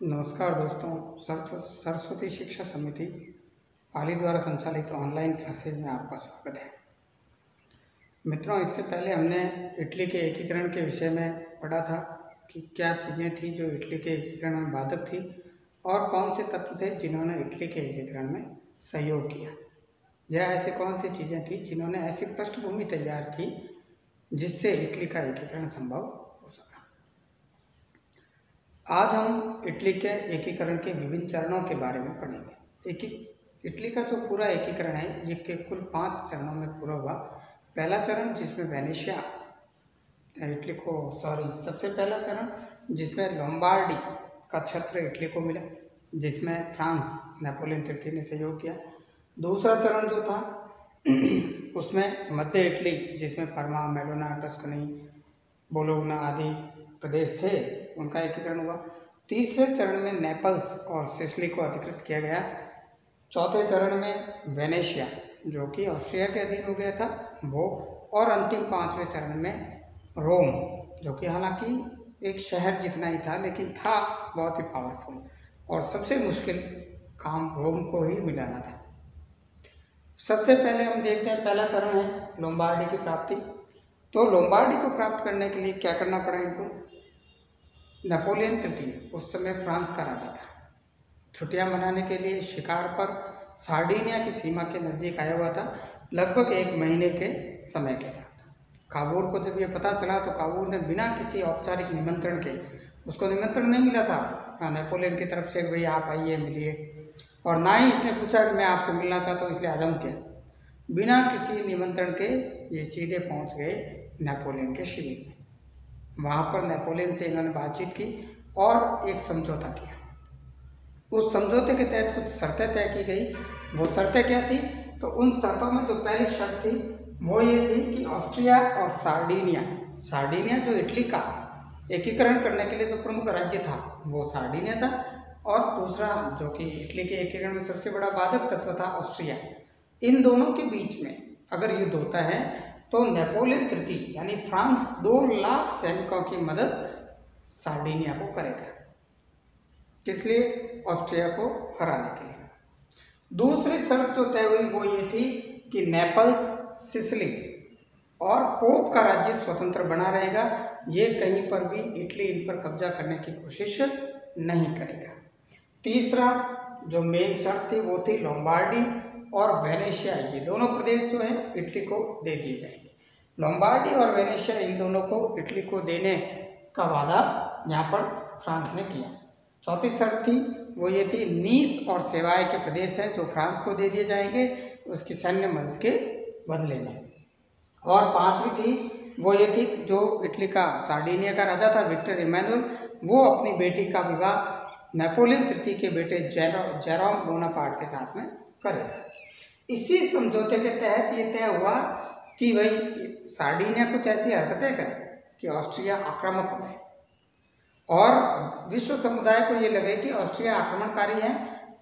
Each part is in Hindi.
नमस्कार दोस्तों। सरस्वती शिक्षा समिति पाली द्वारा संचालित ऑनलाइन क्लासेज में आपका स्वागत है। मित्रों, इससे पहले हमने इटली के एकीकरण के विषय में पढ़ा था कि क्या चीज़ें थी जो इटली के एकीकरण में बाधक थी और कौन से तत्व थे जिन्होंने इटली के एकीकरण में सहयोग किया, या ऐसी कौन सी चीज़ें थी जिन्होंने ऐसी पृष्ठभूमि तैयार की जिससे इटली का एकीकरण संभव हो सका। आज हम इटली के एकीकरण के विभिन्न चरणों के बारे में पढ़ेंगे। इटली का जो पूरा एकीकरण है ये के कुल 5 चरणों में पूरा हुआ। पहला चरण जिसमें वेनेशिया सबसे पहला चरण जिसमें लोम्बार्डी का क्षेत्र इटली को मिला, जिसमें फ्रांस नेपोलियन तृतीय ने सहयोग किया। दूसरा चरण जो था उसमें मध्य इटली, जिसमें पर्मा, मेलोना, टस्कनी, बोलोगना आदि प्रदेश थे, उनका एकीकरण हुआ। तीसरे चरण में नेपल्स और सिसिली को अधिकृत किया गया। चौथे चरण में वेनेशिया, जो कि ऑस्ट्रिया के अधीन हो गया था, वो, और अंतिम 5वें चरण में रोम, जो कि हालांकि एक शहर जितना ही था लेकिन था बहुत ही पावरफुल, और सबसे मुश्किल काम रोम को ही मिलाना था। सबसे पहले हम देखते हैं, पहला चरण है लोम्बार्डी की प्राप्ति। तो लोम्बार्डी को प्राप्त करने के लिए क्या करना पड़ा इनको? नेपोलियन तृतीय उस समय फ्रांस का राजा था। छुट्टियां मनाने के लिए शिकार पर सार्डिनिया की सीमा के नज़दीक आया हुआ था, लगभग 1 महीने के समय के साथ। काबूर को जब ये पता चला तो काबूर ने बिना किसी औपचारिक निमंत्रण के, उसको निमंत्रण नहीं मिला था नेपोलियन की तरफ से, भाई आप आइए मिलिए, और ना ही इसने पूछा कि मैं आपसे मिलना चाहता हूँ इसलिए आ जाऊँ क्या। बिना किसी निमंत्रण के ये सीधे पहुँच गए नेपोलियन के शिविर में। वहाँ पर नेपोलियन से इन्होंने बातचीत की और एक समझौता किया। उस समझौते के तहत कुछ शर्तें तय की गई। वो शर्तें क्या थी? तो उन शर्तों में जो पहली शर्त थी वो ये थी कि ऑस्ट्रिया और सार्डिनिया जो इटली का एकीकरण करने के लिए जो प्रमुख राज्य था वो सार्डिनिया था, और दूसरा जो कि इटली के एकीकरण में सबसे बड़ा बाधक तत्व था ऑस्ट्रिया। इन दोनों के बीच में अगर युद्ध होता है तो नेपोलियन तृतीय यानी फ्रांस 2 लाख सैनिकों की मदद सार्डिनिया को करेगा। किस लिए? ऑस्ट्रिया को हराने के लिए। दूसरी शर्त जो तय हुई वो ये थी कि नेपल्स, सिसिली और पोप का राज्य स्वतंत्र बना रहेगा, ये कहीं पर भी इटली इन पर कब्जा करने की कोशिश नहीं करेगा। तीसरा जो मेन शर्त थी वो थी लोम्बार्डी और वेनेशिया, ये दोनों प्रदेश जो हैं इटली को दे दिए जाएंगे। लोम्बार्डी और वेनेशिया इन दोनों को इटली को देने का वादा यहाँ पर फ्रांस ने किया। चौथी शर्त थी वो ये थी, नीस और सेवाय के प्रदेश हैं जो फ्रांस को दे दिए जाएंगे उसकी सैन्य मदद के बदले में। और पांचवी थी वो ये थी, जो इटली का सार्डिनिया का राजा था विक्टर इमैनुअल, वो अपनी बेटी का विवाह नेपोलियन तृतीय के बेटे जेरोम बोनापार्ट के साथ में करेगा। इसी समझौते के तहत ये तय हुआ कि भाई सार्डिनिया कुछ ऐसी हरकतें करे कि ऑस्ट्रिया आक्रामक हो जाए और विश्व समुदाय को ये लगे कि ऑस्ट्रिया आक्रमणकारी है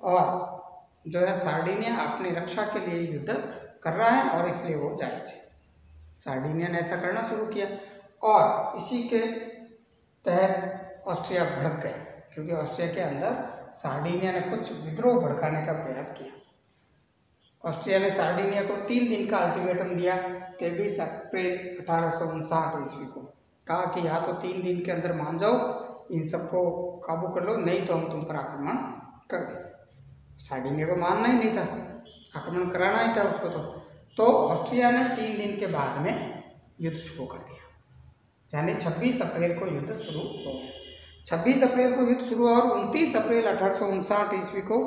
और जो है सार्डिनिया अपनी रक्षा के लिए युद्ध कर रहा है और इसलिए वो जायज है। सार्डिनिया ने ऐसा करना शुरू किया और इसी के तहत ऑस्ट्रिया भड़क गया, क्योंकि ऑस्ट्रिया के अंदर सार्डिनिया ने कुछ विद्रोह भड़काने का प्रयास किया। ऑस्ट्रिया ने सार्डिनिया को 3 दिन का अल्टीमेटम दिया। 23 अप्रैल 1859 ईस्वी को कहा कि या तो 3 दिन के अंदर मान जाओ, इन सबको काबू कर लो, नहीं तो हम तुम पर आक्रमण कर दें। सार्डिनिया को मानना ही नहीं था, आक्रमण कराना ही था उसको। तो ऑस्ट्रिया ने 3 दिन के बाद में युद्ध शुरू कर दिया, यानी 26 अप्रैल को युद्ध शुरू हो गया। 26 अप्रैल को युद्ध शुरू हुआ और 29 अप्रैल 1859 ईस्वी को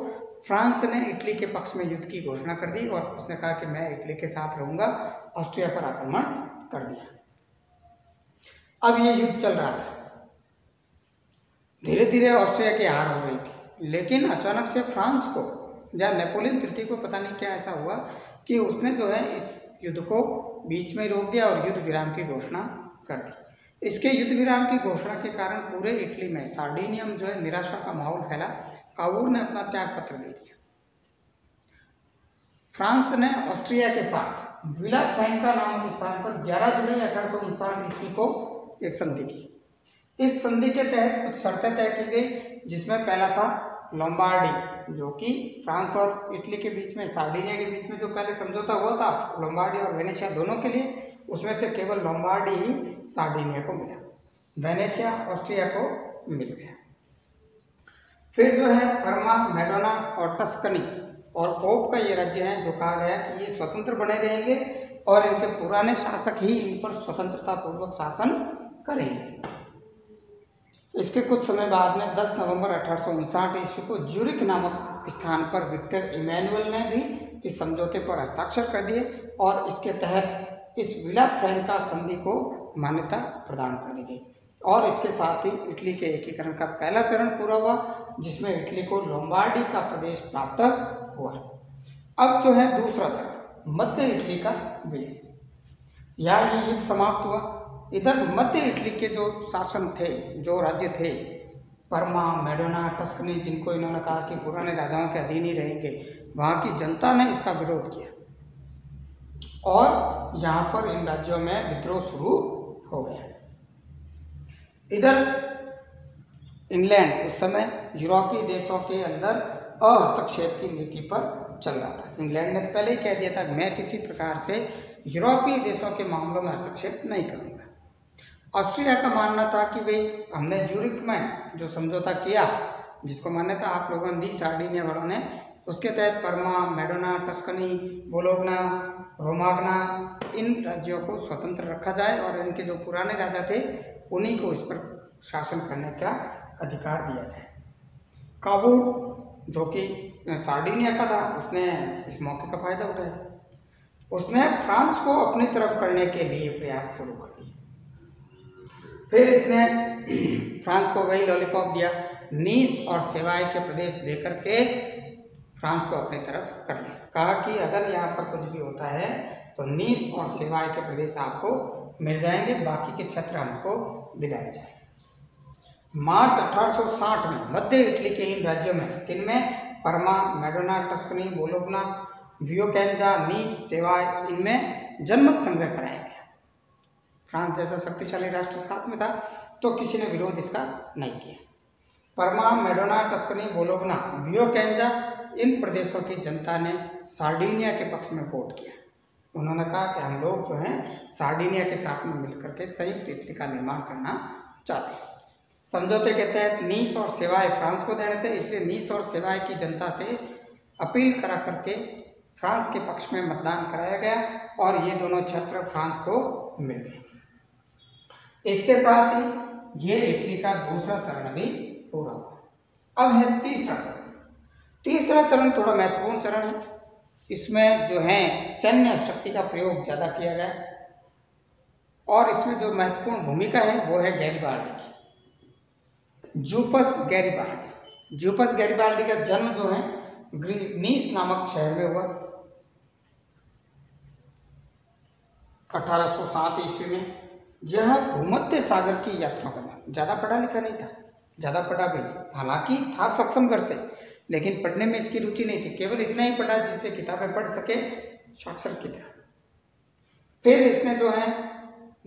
फ्रांस ने इटली के पक्ष में युद्ध की घोषणा कर दी और उसने कहा कि मैं इटली के साथ रहूंगा, ऑस्ट्रिया पर आक्रमण कर दिया। अब ये युद्ध चल रहा था, धीरे धीरे ऑस्ट्रिया की हार हो रही थी, लेकिन अचानक से फ्रांस को या नेपोलियन तृतीय को पता नहीं क्या ऐसा हुआ कि उसने जो है इस युद्ध को बीच में रोक दिया और युद्ध विराम की घोषणा कर दी। इसके युद्ध विराम की घोषणा के कारण पूरे इटली में सार्डिनिया में जो है निराशा का माहौल फैला। काबूर ने अपना त्याग पत्र दे दिया। फ्रांस ने ऑस्ट्रिया के साथ विला फ्रैंका नामक स्थान पर 11 जुलाई 1859 ईस्वी को एक संधि की। इस संधि के तहत कुछ शर्तें तय की गई, जिसमें पहला था लोम्बार्डी, जो कि फ्रांस और इटली के बीच में, सार्डिनिया के बीच में जो पहले समझौता हुआ था लोम्बार्डी और वेनेशिया दोनों के लिए, उसमें से केवल लोम्बार्डी ही सार्डिनिया को मिला, वेनेशिया ऑस्ट्रिया को मिल गया। फिर जो है पर्मा, मेडोना और टस्कनी और पोप का ये राज्य है जो कहा गया कि ये स्वतंत्र बने रहेंगे और इनके पुराने शासक ही इन पर स्वतंत्रता पूर्वक शासन करेंगे। इसके कुछ समय बाद में 10 नवंबर 1859 ईस्वी को ज्यूरिख नामक स्थान पर विक्टर इमैनुअल ने भी इस समझौते पर हस्ताक्षर कर दिए और इसके तहत इस विला फ्रैंका संधि को मान्यता प्रदान कर दी गई और इसके साथ ही इटली के एकीकरण का पहला चरण पूरा हुआ, जिसमें इटली को लोम्बार्डी का प्रदेश प्राप्त हुआ। अब जो है दूसरा चरण, मध्य इटली का विलय, यहाँ ये युद्ध समाप्त हुआ। इधर मध्य इटली के जो शासन थे, जो राज्य थे, पर्मा, मेडोना, टस्कनी, जिनको इन्होंने कहा कि पुराने राजाओं के अधीन ही रहेंगे, वहाँ की जनता ने इसका विरोध किया और यहाँ पर इन राज्यों में विद्रोह शुरू हो गया। इधर इंग्लैंड उस समय यूरोपीय देशों के अंदर हस्तक्षेप की नीति पर चल रहा था। इंग्लैंड ने पहले ही कह दिया था कि मैं किसी प्रकार से यूरोपीय देशों के मामलों में हस्तक्षेप नहीं करूंगा। ऑस्ट्रिया का मानना था कि भाई हमने ज्यूरिख में जो समझौता किया, जिसको मान्यता आप लोगों ने दी सार्डिनिया वालों ने, उसके तहत Parma, Modena, Tuscany, Bologna, Romagna, इन राज्यों को स्वतंत्र रखा जाए और इनके जो पुराने राजा थे उन्हीं को इस पर शासन करने का अधिकार दिया जाए। काबूल, जो कि सार्डिनिया का था, उसने इस मौके का फायदा उठाया। उसने फ्रांस को अपनी तरफ करने के लिए प्रयास शुरू कर दिए। फिर इसने फ्रांस को वही लॉलीपॉप दिया, नीस और सेवाय के प्रदेश देकर के फ्रांस को अपनी तरफ कर लिया। कहा कि अगर यहाँ पर कुछ भी होता है तो नीस और सेवाय के प्रदेश आपको मिल जाएंगे, बाकी के क्षेत्र हमको दिलाए जाए। मार्च 1860 में मध्य इटली के इन राज्यों में, किनमें पर्मा, मेडोना, टस्कनी, बोलोग्ना, वियोकेंजा, नीस, सेवाय, इनमें जनमत संग्रह कराया गया। फ्रांस जैसा शक्तिशाली राष्ट्र साथ में था तो किसी ने विरोध इसका नहीं किया। पर्मा, मेडोना, टस्कनी, बोलोग्ना, वियोकेंजा, इन प्रदेशों की जनता ने सार्डिनिया के पक्ष में वोट किया। उन्होंने कहा कि हम लोग जो हैं सार्डिनिया के साथ में मिलकर के संयुक्त इटली का निर्माण करना चाहते हैं। समझौते के तहत नीस और सेवाय फ्रांस को देने थे, इसलिए नीस और सेवाय की जनता से अपील करा करके फ्रांस के पक्ष में मतदान कराया गया और ये दोनों क्षेत्र फ्रांस को मिल गए। इसके साथ ही ये इटली का दूसरा चरण भी पूरा हुआ। अब है तीसरा चरण। तीसरा चरण थोड़ा महत्वपूर्ण चरण है। इसमें जो है सैन्य शक्ति का प्रयोग ज़्यादा किया गया और इसमें जो महत्वपूर्ण भूमिका है वो है गैरिबाल्डी की। जूपस गैरिबाल्डी। जूपस गैरिबाल्डी का जन्म जो है नीस नामक शहर में हुआ 1807 ईस्वी में। यह भूमध्य सागर की यात्रा का था। ज़्यादा पढ़ा लिखा नहीं था, ज़्यादा पढ़ा भी नहीं, हालांकि था सक्षम घर से, लेकिन पढ़ने में इसकी रुचि नहीं थी। केवल इतना ही पढ़ा जिससे किताबें पढ़ सके साक्षर की तरह। फिर इसने जो है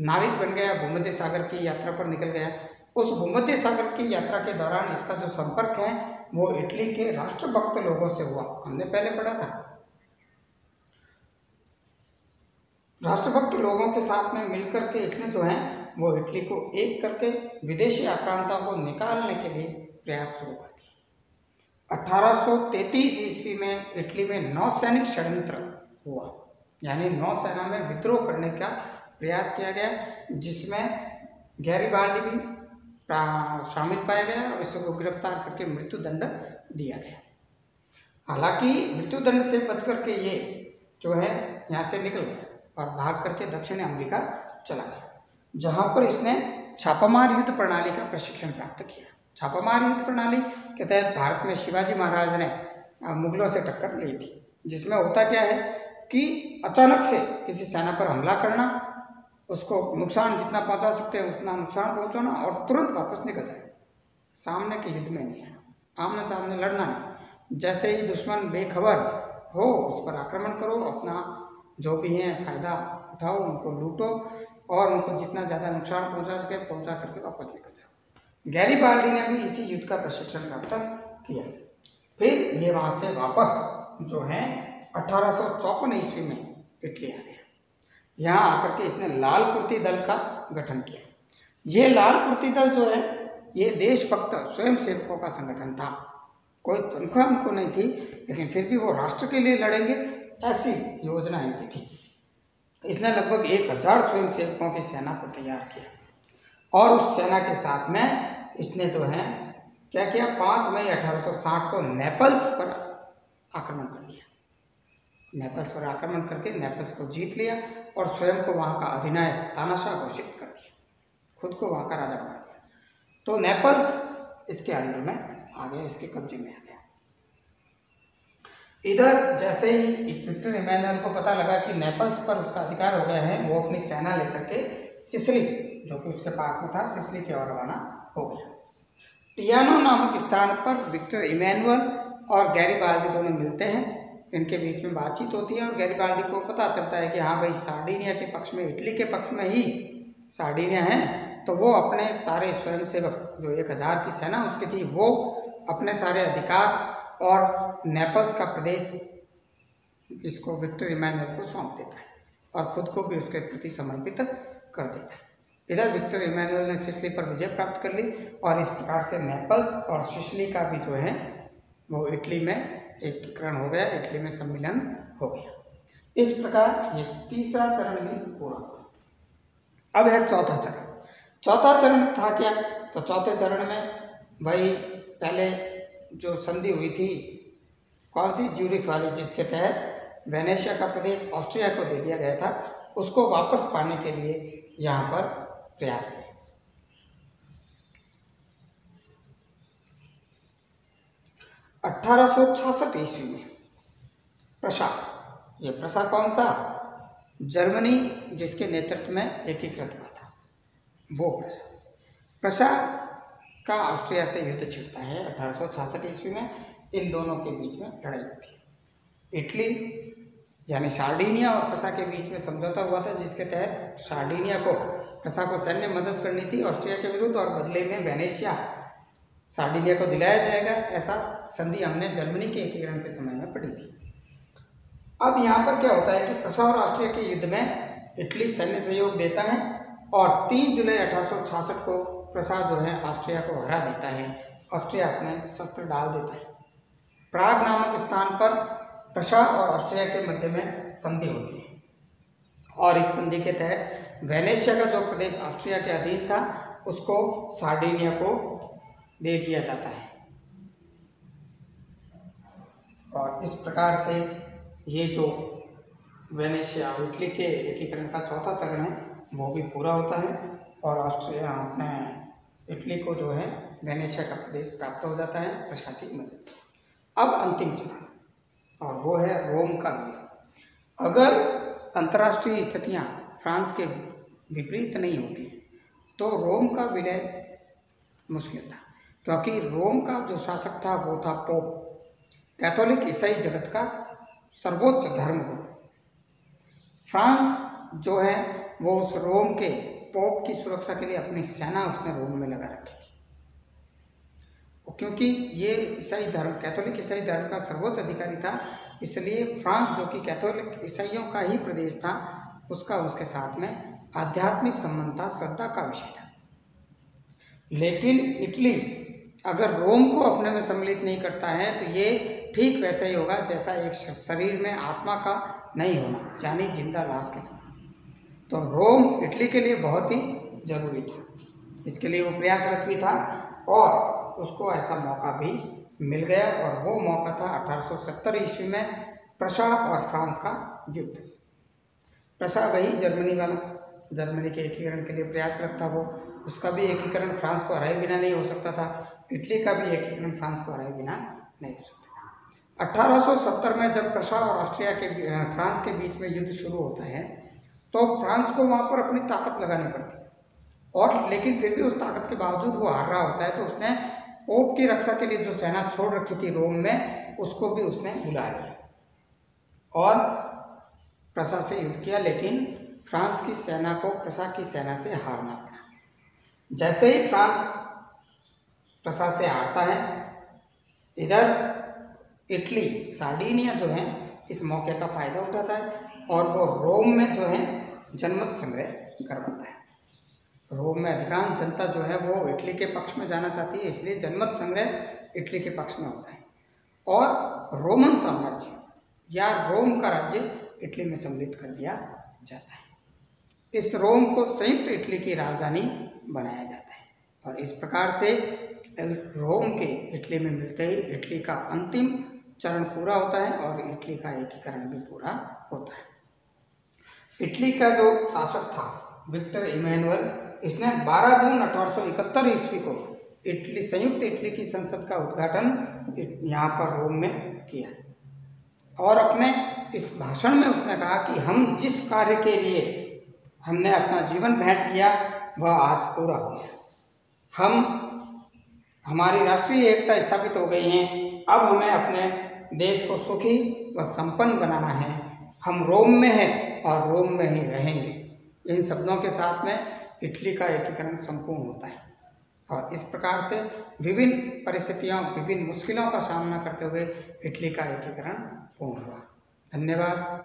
नाविक बन गया, भूमध्य सागर की यात्रा पर निकल गया। उस भूमध्य सागर की यात्रा के दौरान इसका जो संपर्क है वो इटली के राष्ट्रभक्त लोगों से हुआ। हमने पहले पढ़ा था, राष्ट्रभक्त लोगों के साथ में मिलकर के इसने जो है वो इटली को एक करके विदेशी आक्रांता को निकालने के लिए प्रयास शुरू कर दिया। 1833 ईस्वी में इटली में नौसैनिक षड्यंत्र हुआ, यानी नौसेना में विद्रोह करने का प्रयास किया गया, जिसमें गैरिबाल्डी भी शामिल पाया गया और इसको गिरफ्तार करके मृत्यु दंड दिया गया। हालांकि मृत्यु दंड से बच करके ये जो है यहाँ से निकल गया और भाग करके दक्षिण अमेरिका चला गया, जहाँ पर इसने छापामार युद्ध प्रणाली का प्रशिक्षण प्राप्त किया। छापामार युद्ध प्रणाली के तहत भारत में शिवाजी महाराज ने मुगलों से टक्कर ली थी, जिसमें होता क्या है कि अचानक से किसी सेना पर हमला करना, उसको नुकसान जितना पहुंचा सकते हैं उतना नुकसान पहुंचाना और तुरंत वापस निकल जाए। सामने के युद्ध में नहीं है, आमने सामने लड़ना नहीं। जैसे ही दुश्मन बेखबर हो उस पर आक्रमण करो, अपना जो भी है फायदा उठाओ, उनको लूटो और उनको जितना ज़्यादा नुकसान पहुंचा सके पहुंचा करके वापस निकल जाओ। गैरिबाल्डी ने भी इसी युद्ध का प्रशिक्षण प्राप्त किया। फिर ये वहाँ से वापस जो है 1854 ईस्वी में इटली आ गया। यहाँ आकर के इसने लाल कुर्ती दल का गठन किया। ये लाल कुर्ती दल जो है ये देशभक्त स्वयंसेवकों का संगठन था। कोई तनख्वाह उनको नहीं थी, लेकिन फिर भी वो राष्ट्र के लिए लड़ेंगे ऐसी योजना इनकी थी। इसने लगभग 1000 स्वयंसेवकों की सेना को तैयार किया और उस सेना के साथ में इसने जो है क्या किया, 5 मई 1860 को नेपल्स पर आक्रमण कर लिया। नेपल्स पर आक्रमण करके नेपल्स को जीत लिया और स्वयं को वहाँ का अधिनायक तानाशाह घोषित कर दिया, खुद को वहाँ का राजा बना दिया। तो नेपल्स इसके अंडर में आ गया, इसके कब्जे में आ गया। इधर जैसे ही विक्टर इमैनुअल को पता लगा कि नेपल्स पर उसका अधिकार हो गया है, वो अपनी सेना लेकर के सिसिली जो कि उसके पास में था, सिसिली की ओर रवाना हो गया। टियानो नामक स्थान पर विक्टर इमैनुअल और गैरिबाल्डी दोनों मिलते हैं। इनके बीच में बातचीत होती है और गैरिबाल्डी को पता चलता है कि हाँ भाई, सार्डिनिया के पक्ष में, इटली के पक्ष में ही सार्डिनिया है। तो वो अपने सारे स्वयंसेवक जो 1000 की सेना उसकी थी, वो अपने सारे अधिकार और नेपल्स का प्रदेश इसको विक्टर इमैनुअल को सौंप देता है और खुद को भी उसके प्रति समर्पित कर देता है। इधर विक्टर इमैनुअल ने सिसिली पर विजय प्राप्त कर ली और इस प्रकार से नेपल्स और सिसिली का भी जो है वो इटली में एकीकरण हो गया, इटली में सम्मिलन हो गया। इस प्रकार ये तीसरा चरण भी पूरा हुआ। अब है चौथा चरण। चौथा चरण था क्या? तो चौथे चरण में भाई पहले जो संधि हुई थी, कौन सी, ज्यूरिख वाली, जिसके तहत वेनेशिया का प्रदेश ऑस्ट्रिया को दे दिया गया था, उसको वापस पाने के लिए यहाँ पर प्रयास थे। 1866 ईस्वी में प्रशा, ये प्रशा कौन सा, जर्मनी जिसके नेतृत्व में एकीकृत हुआ था, वो प्रशा का ऑस्ट्रिया से युद्ध छिड़ता है 1866 ईस्वी में। इन दोनों के बीच में लड़ाई होती है। इटली यानी सार्डिनिया और प्रशा के बीच में समझौता हुआ था, जिसके तहत सार्डिनिया को, प्रशा को सैन्य मदद करनी थी ऑस्ट्रिया के विरुद्ध और बदले में वेनेशिया सार्डिनिया को दिलाया जाएगा। ऐसा संधि हमने जर्मनी के एकीकरण के समय में पढ़ी थी। अब यहाँ पर क्या होता है कि प्रशा और ऑस्ट्रिया के युद्ध में इटली सैन्य सहयोग देता है और 3 जुलाई 1866 को प्रशा जो है ऑस्ट्रिया को हरा देता है। ऑस्ट्रिया अपने शस्त्र डाल देता है। प्राग नामक स्थान पर प्रशा और ऑस्ट्रिया के मध्य में संधि होती है और इस संधि के तहत वेनेशिया का जो प्रदेश ऑस्ट्रिया के अधीन था उसको सार्डिनिया को दे दिया जाता है। और इस प्रकार से ये जो वेनेशिया और इटली के एकीकरण का चौथा चरण है वो भी पूरा होता है और ऑस्ट्रिया अपने इटली को जो है वेनेशिया का प्रदेश प्राप्त हो जाता है प्रशा की मदद से। अब अंतिम चरण और वो है रोम का विलय। अगर अंतर्राष्ट्रीय स्थितियां फ्रांस के विपरीत नहीं होती तो रोम का विलय मुश्किल था, क्योंकि रोम का जो शासक था वो था पोप, कैथोलिक ईसाई जगत का सर्वोच्च धर्म गुरु। फ्रांस जो है वो उस रोम के पोप की सुरक्षा के लिए अपनी सेना उसने रोम में लगा रखी थी। क्योंकि ये ईसाई धर्म, कैथोलिक ईसाई धर्म का सर्वोच्च अधिकारी था, इसलिए फ्रांस जो कि कैथोलिक ईसाइयों का ही प्रदेश था, उसका उसके साथ में आध्यात्मिक संबंध था, श्रद्धा का विषय था। लेकिन इटली अगर रोम को अपने में सम्मिलित नहीं करता है तो ये ठीक वैसा ही होगा जैसा एक शरीर में आत्मा का नहीं होना, यानी जिंदा लाश के समान। तो रोम इटली के लिए बहुत ही जरूरी था, इसके लिए वो प्रयासरत भी था और उसको ऐसा मौका भी मिल गया और वो मौका था 1870 ईस्वी में प्रशा और फ्रांस का युद्ध। प्रशा वही जर्मनी वाला, जर्मनी के एकीकरण के लिए प्रयासरत था वो, उसका भी एकीकरण फ्रांस को हराए बिना नहीं हो सकता था, इटली का भी एकीकरण फ्रांस को हराए बिना नहीं हो सकता था। 1870 में जब प्रशा और ऑस्ट्रिया के फ्रांस के बीच में युद्ध शुरू होता है तो फ्रांस को वहाँ पर अपनी ताकत लगानी पड़ती है और लेकिन फिर भी उस ताकत के बावजूद वो हार रहा होता है। तो उसने पोप की रक्षा के लिए जो सेना छोड़ रखी थी रोम में, उसको भी उसने बुला लिया और प्रशा से युद्ध किया, लेकिन फ्रांस की सेना को प्रशा की सेना से हारना पड़ा। जैसे ही फ्रांस प्रसा से हारता है। इधर इटली सार्डिनिया जो है इस मौके का फायदा उठाता है और वो रोम में जो है जनमत संग्रह करवाता है। रोम में अधिकांश जनता जो है वो इटली के पक्ष में जाना चाहती है, इसलिए जनमत संग्रह इटली के पक्ष में होता है और रोमन साम्राज्य या रोम का राज्य इटली में सम्मिलित कर दिया जाता है। इस रोम को संयुक्त इटली की राजधानी बनाया जाता है और इस प्रकार से रोम के इटली में मिलते ही इटली का अंतिम चरण पूरा होता है और इटली का एकीकरण भी पूरा होता है। इटली का जो शासक था विक्टर इमैनुअल, इसने 12 जून 1871 ईस्वी को संयुक्त इटली की संसद का उद्घाटन यहाँ पर रोम में किया और अपने इस भाषण में उसने कहा कि हम जिस कार्य के लिए हमने अपना जीवन भेंट किया वह आज पूरा हो गया। हमारी राष्ट्रीय एकता स्थापित हो गई है। अब हमें अपने देश को सुखी व संपन्न बनाना है। हम रोम में हैं और रोम में ही रहेंगे। इन शब्दों के साथ में इटली का एकीकरण संपूर्ण होता है और इस प्रकार से विभिन्न परिस्थितियों, विभिन्न मुश्किलों का सामना करते हुए इटली का एकीकरण पूर्ण हुआ। धन्यवाद।